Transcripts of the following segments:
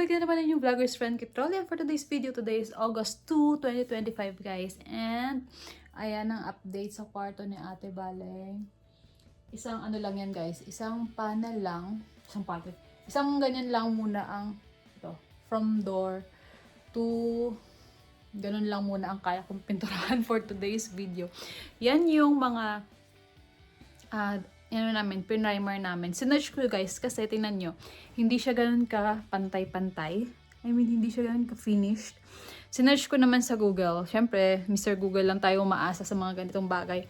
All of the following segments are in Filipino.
Balik na naman yung vlogger's friend Kitrol. And for today's video, today is August 2, 2025 guys. And ayan ang update sa kwarto ni Ate Baleng. Isang ano lang yan guys, isang panel lang, isang ganyan lang muna ang ito, from door to ganun lang muna ang kaya kong pinturahan for today's video. Yan yung mga primer namin. Sinerch ko guys kasi tingnan nyo, hindi siya ganun ka pantay-pantay. I mean, hindi siya ganun ka finished. Sinerch ko naman sa Google. Siyempre, Mr. Google lang tayo umaasa sa mga ganitong bagay.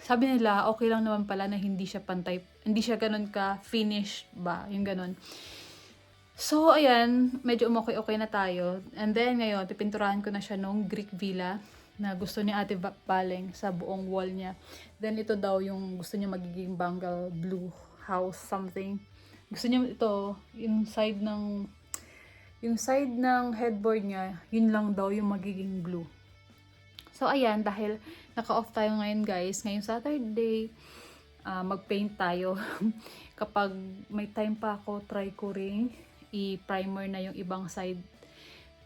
Sabi nila, okay lang naman pala na hindi siya pantay, hindi siya ganun ka finished ba, yung ganun. So, ayan, medyo okay na tayo. And then, ngayon, pipinturahan ko na siya nung Greek Villa na gusto ni Ate Baleng sa buong wall niya. Then, ito daw yung gusto niya magiging Bengal blue house something. Gusto niya ito, yung side ng headboard niya, yun lang daw yung magiging blue. So, ayan, dahil naka-off tayo ngayon guys, ngayong Saturday, mag-paint tayo. Kapag may time pa ako, try ko rin i-primer na yung ibang side.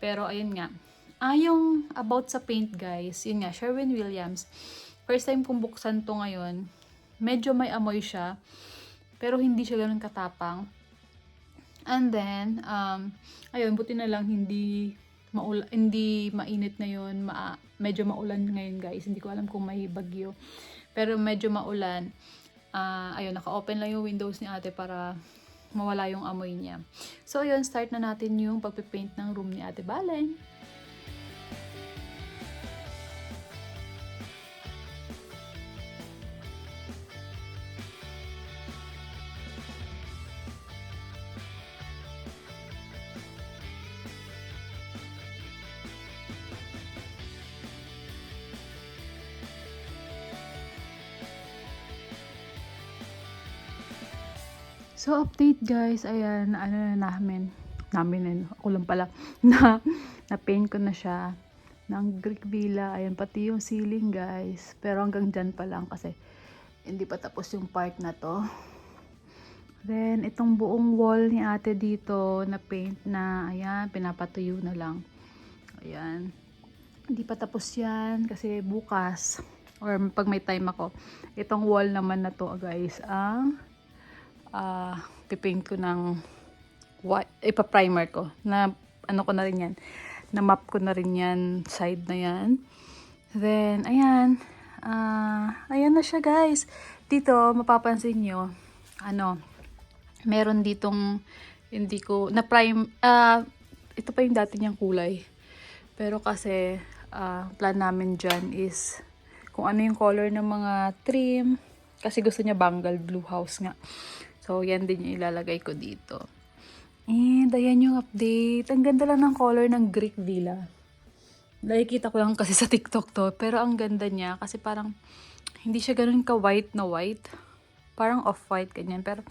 Pero, ayun nga. Yung about sa paint guys, yun nga, Sherwin-Williams. First time kong buksan to ngayon. Medyo may amoy siya. Pero hindi siya ganun katapang. And then, ayun, buti na lang hindi mainit ngayon. Medyo maulan ngayon guys. Hindi ko alam kung may bagyo. Pero medyo maulan. Ayun, naka-open lang yung windows ni ate para mawala yung amoy niya. So, ayun, start na natin yung pagpipaint ng room ni Ate Baleng. So, update guys, ayan, ako lang pala, na-paint ko na siya ng Greek Villa, ayan, pati yung ceiling guys, pero hanggang dyan pa lang kasi hindi pa tapos yung part na to. Then, itong buong wall ni ate dito, na-paint na, ayan, pinapatuyo na lang, ayan, hindi pa tapos yan kasi bukas, or pag may time ako, itong wall naman na to guys, pipaint ko ng ipa-primer ko na ano ko na rin yan, na map ko na rin yan, side na yan. Then ayan, ayan na siya guys. Dito mapapansin nyo, meron ditong hindi ko na prime, ito pa yung dati niyang kulay, pero kasi plan namin dyan is kung ano yung color ng mga trim, kasi gusto niya Bengal blue house nga. So, yan din yung ilalagay ko dito. And, ayan yung update. Ang ganda lang ng color ng Greek Villa. Nakikita ko lang kasi sa TikTok to. Pero ang ganda niya. Kasi parang, hindi siya ganun ka-white na white. Parang off-white, ganyan. Pero,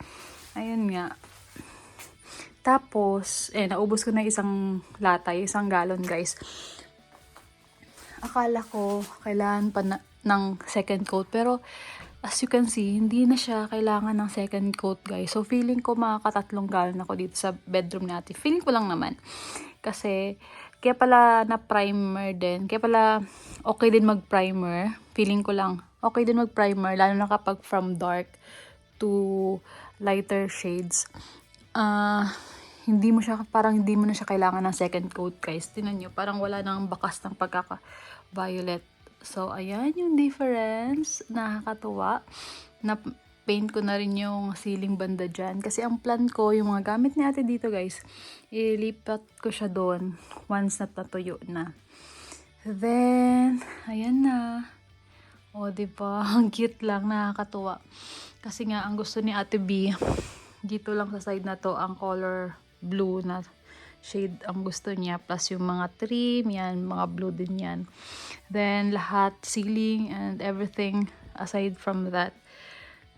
ayan nga. Tapos, naubos ko na isang latay, isang galon, guys. Akala ko, kailangan pa ng second coat. Pero, as you can see, hindi na siya kailangan ng second coat guys. So, feeling ko makakatatlong galon ako dito sa bedroom natin. Feeling ko lang naman. Kasi, kaya pala na-primer din. Kaya pala okay din mag-primer. Feeling ko lang, okay din mag-primer. Lalo na kapag from dark to lighter shades. Hindi mo na siya kailangan ng second coat guys. Tingnan nyo, parang wala nang bakas ng pagkaka-violet. So, ayan yung difference. Nakakatuwa. Na-paint ko na rin yung ceiling banda dyan. Kasi ang plan ko, yung mga gamit ni ate dito guys, ilipat ko siya doon once na natuyo na. Then, ayan na. O, diba? Ang cute lang. Nakakatuwa. Kasi nga, ang gusto ni ate B, dito lang sa side na to, ang color blue na shade ang gusto niya, plus yung mga trim, yan, mga blue din yan. Then, lahat, ceiling and everything, aside from that,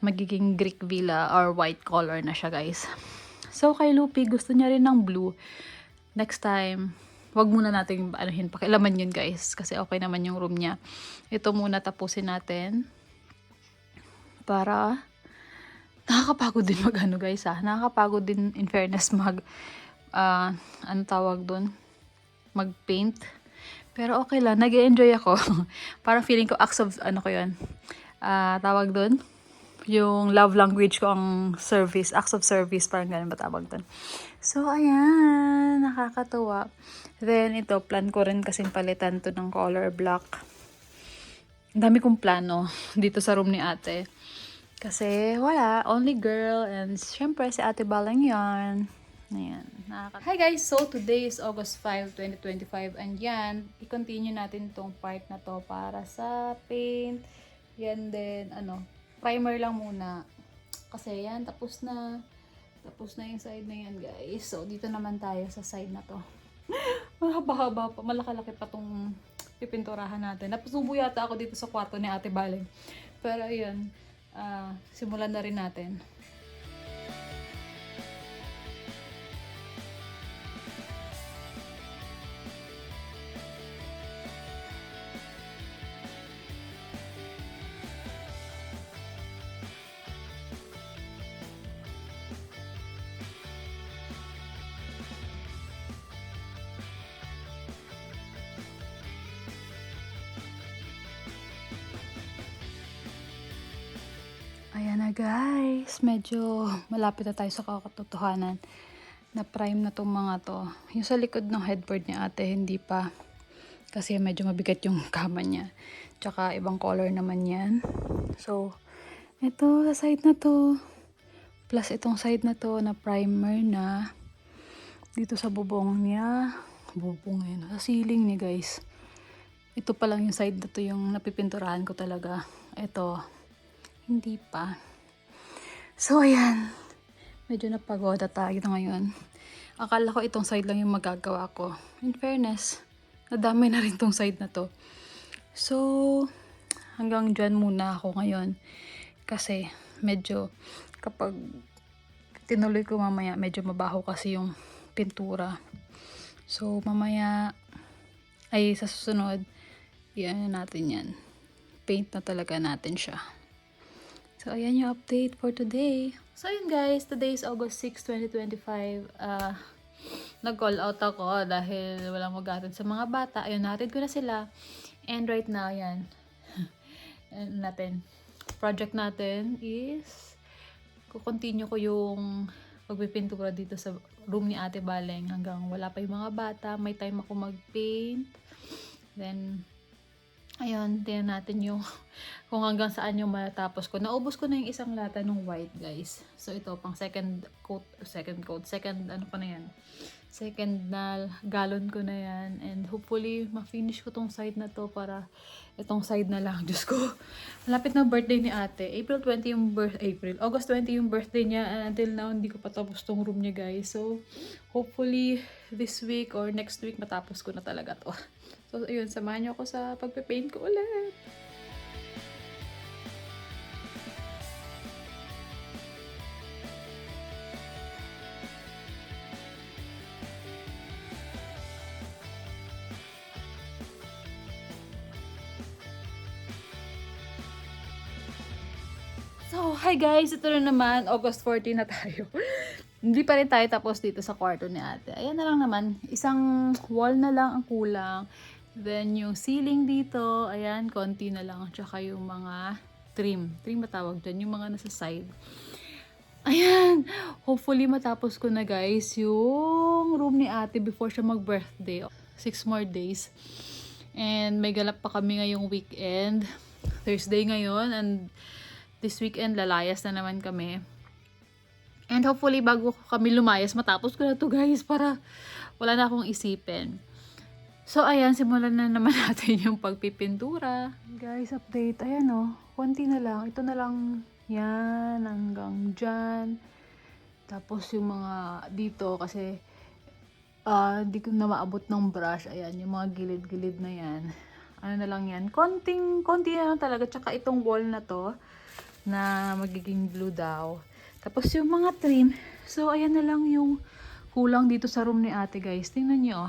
magiging Greek Villa or white color na siya, guys. So, kay Lupi, gusto niya rin ng blue. Next time, wag muna natin pakialaman yun, guys, kasi okay naman yung room niya. Ito muna tapusin natin. Para, nakakapagod din guys, nakakapagod din, in fairness, ano tawag dun? Mag-paint. Pero okay lang, nag-enjoy ako. Parang feeling ko acts of, ano ko yun, tawag dun? Yung love language ko ang service, acts of service, parang ganun ba tawag dun. So, ayan, nakakatuwa. Then, ito, plan ko rin kasing palitan to ng color black. Ang dami kong plano dito sa room ni ate. Kasi, wala, only girl, and syempre, si ate Balang yan. Ayan. Hi guys! So, today is August 5, 2025. And yan, i-continue natin tong part na to para sa paint. Yan din, primer lang muna. Kasi yan, tapos na. Tapos na yung side na yan guys. So, dito naman tayo sa side na to. Mahaba-haba pa. Malaki-laki pa tong pipinturahan natin. Napasubo yata ako dito sa kwarto ni Ate Baling. Pero yun, simulan na rin natin. Ayan na guys, medyo malapit na tayo sa katotohanan. Na prime na tong mga to. Yung sa likod ng headboard ni ate, hindi pa. Kasi medyo mabigat yung kama niya. Tsaka ibang color naman yan. So, ito sa side na to. Plus itong side na to na primer na. Dito sa bubong niya. Bubong yun. Sa ceiling ni guys. Ito pa lang yung side na to yung napipinturahan ko talaga. Ito. Hindi pa. So, ayan. Medyo napagoda tayo ngayon. Akala ko itong side lang yung magagawa ko. In fairness, nadamay na rin tong side na to. So, hanggang dyan muna ako ngayon. Kasi, medyo, kapag tinuloy ko mamaya, medyo mabaho kasi yung pintura. So, mamaya, ay sa susunod, yan natin yan. Paint na talaga natin siya. So, ayan yung update for today. So, yun guys. Today is August 6, 2025. Nag-call out ako dahil walang maghatid sa mga bata. Ayun, nahatid ko na sila. And right now, yan. Project natin is kukontinue ko yung pagpipintura dito sa room ni Ate Baleng hanggang wala pa yung mga bata. May time ako mag-paint. Then, ayun, tingnan natin yung kung hanggang saan yung matapos ko. Naubos ko na yung isang lata ng white, guys. So, ito, pang second na gallon ko na yan. And hopefully, ma-finish ko tong side na to para itong side na lang. Diyos ko, malapit na birthday ni ate. August 20 yung birthday niya. And until now, hindi ko pa tapos tong room niya, guys. So, hopefully, this week or next week, matapos ko na talaga to. So, ayun, samahan niyo ako sa pagpe-paint ko ulit. So, hi guys! Ito na naman, August 14 na tayo. Hindi pa rin tayo tapos dito sa kwarto ni ate. Ayan na lang naman, isang wall na lang ang kulang. Then, yung ceiling dito, ayan, konti na lang. Tsaka yung mga trim. Trim matawag dyan, yung mga nasa side. Ayan, hopefully matapos ko na guys yung room ni ate before siya mag-birthday. 6 more days. And may galap pa kami ngayong weekend. Thursday ngayon, and this weekend, lalayas na naman kami. And hopefully, bago kami lumayas, matapos ko na to guys para wala na akong isipin. So, ayan, simulan na naman natin yung pagpipintura. Guys, update. Ayan o, konti na lang. Ito na lang yan, hanggang dyan. Tapos yung mga dito kasi hindi ko na maabot ng brush. Ayan, yung mga gilid-gilid na yan. Ano na lang yan. Konti na lang talaga. Tsaka itong wall na to na magiging blue daw. Tapos yung mga trim. So, ayan na lang yung kulang dito sa room ni ate guys. Tingnan nyo.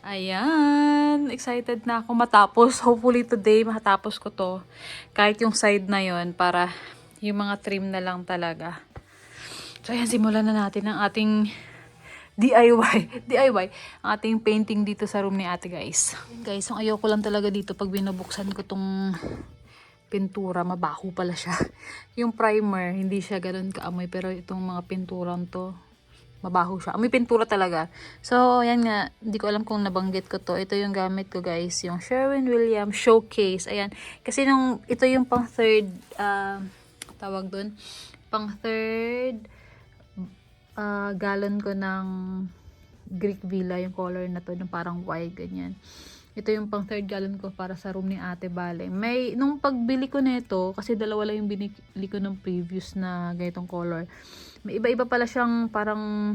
Ayan. Excited na ako matapos. Hopefully today matapos ko to. Kahit yung side na yon para yung mga trim na lang talaga. So, ayan. Simulan na natin ang ating DIY. DIY. Ang ating painting dito sa room ni ate, guys. Guys, ang ayoko lang talaga dito pag binubuksan ko tong pintura, mabaho pala siya. Yung primer, hindi siya ganun kaamoy. Pero itong mga pinturang to, mabaho siya. Amoy pintura talaga. So, ayan nga. Hindi ko alam kung nabanggit ko to. Ito yung gamit ko, guys. Yung Sherwin-Williams Showcase. Ayan. Kasi ito yung pang third, tawag dun, pang third gallon ko ng Greek Villa, yung color na to, yung parang white, ganyan. Ito yung pang third gallon ko para sa room ni ate, bale. Nung pagbili ko nito, kasi dalawa lang yung binili ko ng previous na ganitong color. May iba-iba pala siyang parang,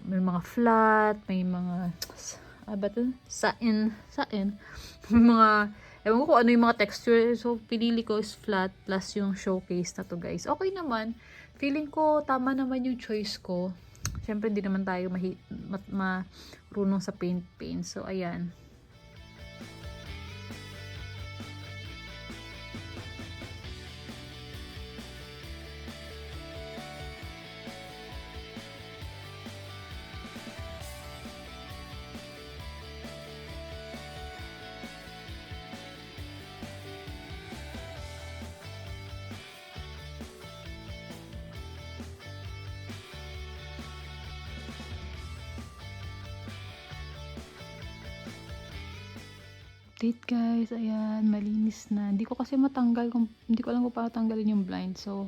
may mga flat, may mga, sain, may mga, ewan ko kung ano yung mga texture. So, pinili ko is flat plus yung showcase na to, guys. Okay naman. Feeling ko, tama naman yung choice ko. Siyempre, hindi naman tayo marunong sa paint. So, ayan. Update, guys, ayan, malinis na. Hindi ko kasi matanggal, hindi ko alam kung paano tanggalin yung blind. So,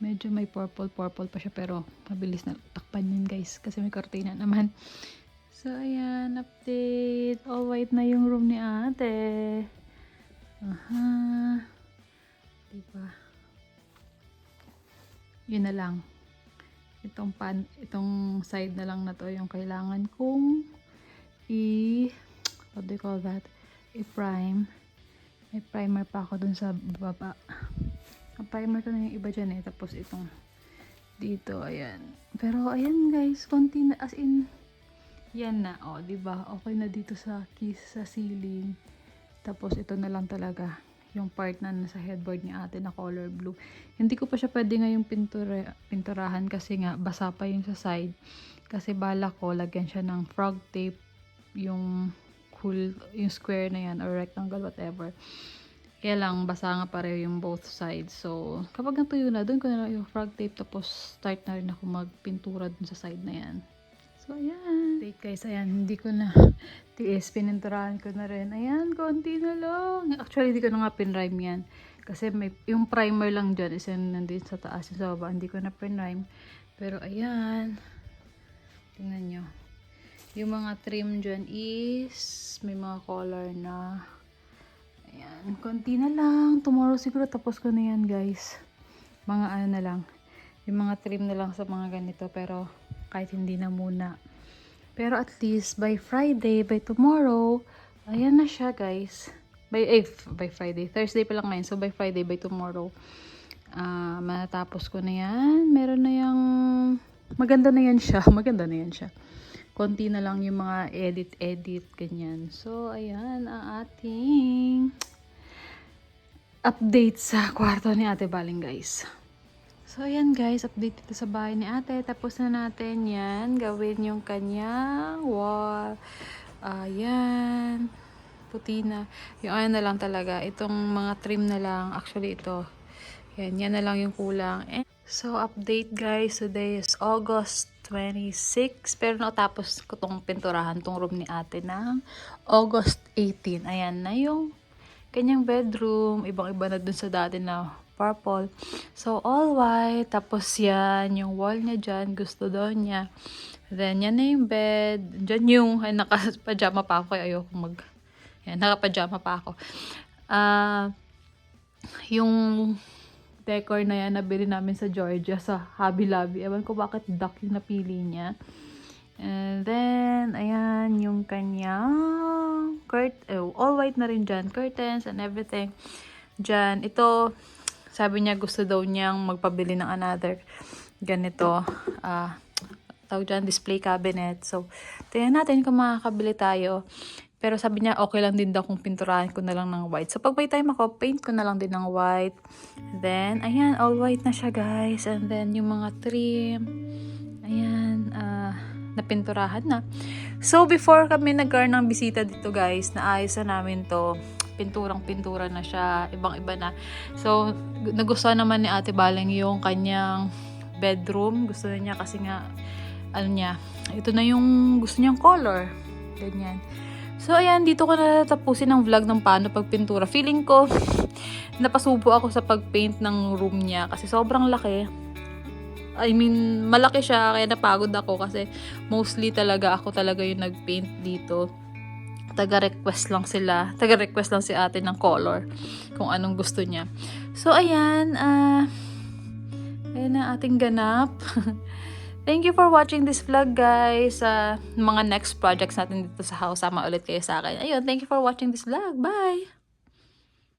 medyo may purple pa siya, pero mabilis na takpan yun, guys, kasi may cortina naman. So, ayan, update. All white na yung room ni ate. Aha. Diba? Yun na lang. Itong side na lang na to yung kailangan kong what do you call that? I-prime. May primer pa ako dun sa baba. Ang primer ko na yung iba dyan eh. Tapos itong dito, ayan. Pero ayan, guys, konti na, as in, yan na, oh, diba? Okay na dito sa ceiling. Tapos ito na lang talaga yung part na nasa headboard ni ate na color blue. Hindi ko pa siya pwede ngayong pinturahan kasi nga basa pa yung sa side. Kasi bala ko, lagyan siya ng frog tape, yung square na yan or rectangle, whatever. Kaya lang, basa nga pareho yung both sides. So, kapag natuyo na, doon ko na lang yung frog tape, tapos start na rin ako magpintura dun sa side na yan. So, ayan. Wait, guys, ayan, hindi ko na tiis, pininturahan ko na rin. Ayan, konti na lang. Actually, hindi ko na nga pinrime yan. Kasi yung primer lang dyan is nandito sa taas, yung sa baba. Hindi ko na pinrime. Pero, ayan. Tingnan nyo. Yung mga trim dyan is may mga color na. Ayan, konti na lang. Tomorrow siguro tapos ko na yan, guys. Mga ano na lang. Yung mga trim na lang sa mga ganito. Pero kahit hindi na muna. Pero at least by Friday, by tomorrow, ayan na siya, guys. By Friday. Thursday pa lang ngayon. So by Friday, by tomorrow, matapos ko na yan. Meron na yung maganda na yan siya. Maganda na yan siya. Konti na lang yung mga edit, ganyan. So, ayan ang ating update sa kwarto ni Ate Baling, guys. So, ayan, guys, update dito sa bahay ni ate. Tapos na natin yan. Gawin yung kanyang wall. Ayan. Puti na. Yung ayan na lang talaga. Itong mga trim na lang. Actually, ito. Yan na lang yung kulang. So, update, guys. Today is August 26. Pero natapos ko tong pinturahan tong room ni ate ng August 18. Ayan na yung kanyang bedroom. Ibang-iba na dun sa dati na purple. So, all white. Tapos yan, yung wall niya dyan. Gusto daw niya. Then, yan na yung bed. Dyan yung, naka-pajama pa ako. Ayoko yan, naka-pajama pa ako. Yung decor na yan, nabili namin sa Georgia, sa Hobby Lobby. Ewan ko bakit duck yung napili niya. And then, ayan, yung kanyang all white na rin dyan. Curtains and everything. Dyan, ito, sabi niya gusto daw niyang magpabili ng another ganito, tawag dyan, display cabinet. So, tingnan natin kung makakabili tayo. Pero sabi niya, okay lang din daw kung pinturahan ko na lang ng white. So, pag may time ako, paint ko na lang din ng white. Then, ayan, all white na siya, guys. And then, yung mga trim. Ayan, napinturahan na. So, before kami nagkaroon ng bisita dito guys, naayos na namin to. Pinturang-pintura na siya, ibang-iba na. So, nagustuhan naman ni Ate Baleng yung kanyang bedroom. Gusto na niya kasi nga, ito na yung gusto niyang color. Ganyan. So, ayan, dito ko na tapusin ang vlog ng paano pagpintura. Feeling ko, napasubo ako sa pagpaint ng room niya kasi sobrang laki. I mean, malaki siya, kaya napagod ako kasi mostly talaga ako talaga yung nagpaint dito. Taga-request lang si ate ng color kung anong gusto niya. So, ayan, ayan na ating ganap. Thank you for watching this vlog, guys. Mga next projects natin dito sa house, sama ulit kayo sa akin. Ayun, thank you for watching this vlog. Bye!